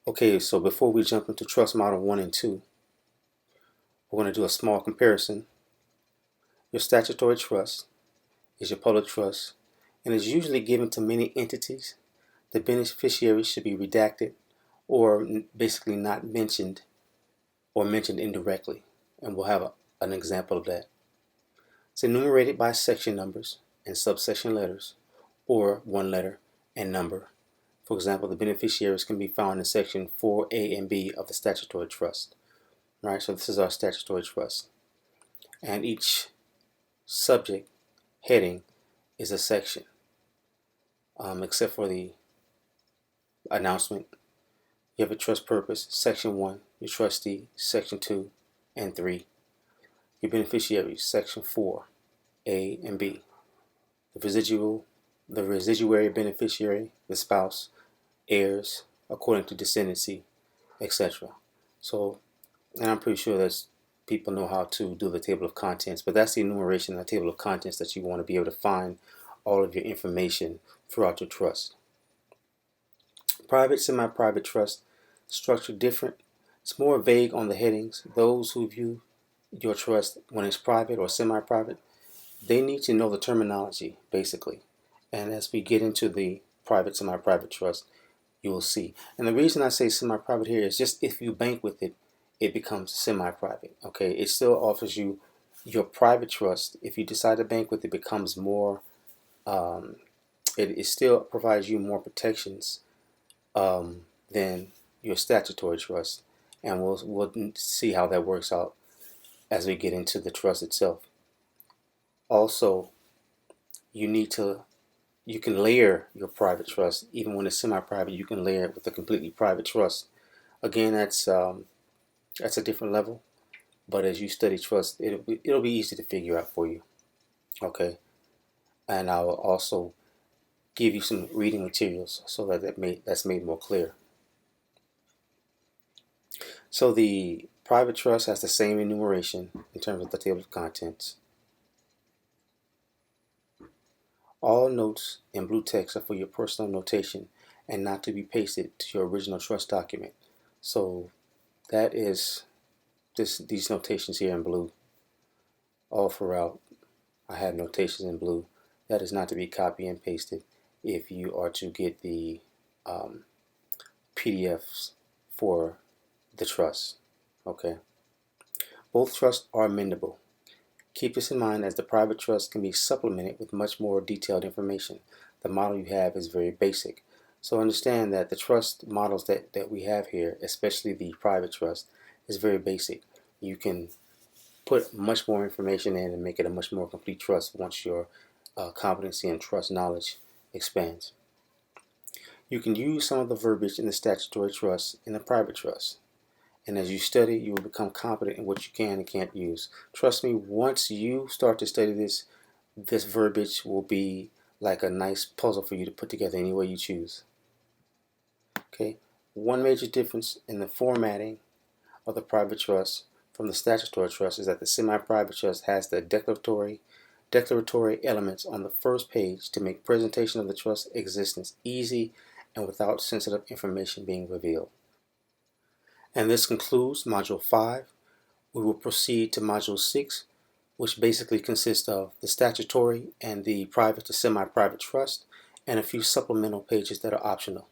Okay, so before we jump into trust model 1 and 2, we're going to do a small comparison. Your statutory trust is your public trust and is usually given to many entities. The beneficiaries should be redacted or basically not mentioned or mentioned indirectly, and we'll have an example of that. It's enumerated by section numbers and subsection letters, or one letter and number. For example, the beneficiaries can be found in section 4A and B of the statutory trust. Right, so this is our statutory trust, and each subject heading is a section, except for the announcement. You have a trust purpose, section 1, your trustee, section 2 and 3, your beneficiaries, section 4, A and B, the residuary beneficiary, the spouse, heirs, according to descendancy, etc. So, and I'm pretty sure that people know how to do the table of contents, but that's the enumeration of the table of contents that you want to be able to find all of your information throughout your trust. Private, semi-private trust, structured different. It's more vague on the headings. Those who view your trust when it's private or semi-private, they need to know the terminology, basically. And as we get into the private, semi-private trust, you will see. And the reason I say semi-private here is just if you bank with it, it becomes semi-private. Okay, it still offers you your private trust. If you decide to bank with it, becomes more. It still provides you more protections than your statutory trust, and we'll see how that works out as we get into the trust itself. Also, you can layer your private trust. Even when it's semi-private, you can layer it with a completely private trust. Again, that's a different level, but as you study trust, it'll be easy to figure out for you. Okay, and I will also give you some reading materials so that's made more clear. So the private trust has the same enumeration in terms of the table of contents. All notes in blue text are for your personal notation and not to be pasted to your original trust document. So that is these notations here in blue. All throughout, I have notations in blue. That is not to be copy and pasted if you are to get the PDFs for the trust. Okay. Both trusts are amendable. Keep this in mind as the private trust can be supplemented with much more detailed information. The model you have is very basic. So understand that the trust models that we have here, especially the private trust, is very basic. You can put much more information in and make it a much more complete trust once your competency and trust knowledge expands. You can use some of the verbiage in the statutory trust in the private trust. And as you study, you will become competent in what you can and can't use. Trust me, once you start to study this verbiage will be like a nice puzzle for you to put together any way you choose. Okay, one major difference in the formatting of the private trust from the statutory trust is that the semi-private trust has the declaratory elements on the first page to make presentation of the trust existence easy and without sensitive information being revealed. And this concludes Module 5. We will proceed to Module 6, which basically consists of the statutory and the private to semi-private trust, and a few supplemental pages that are optional.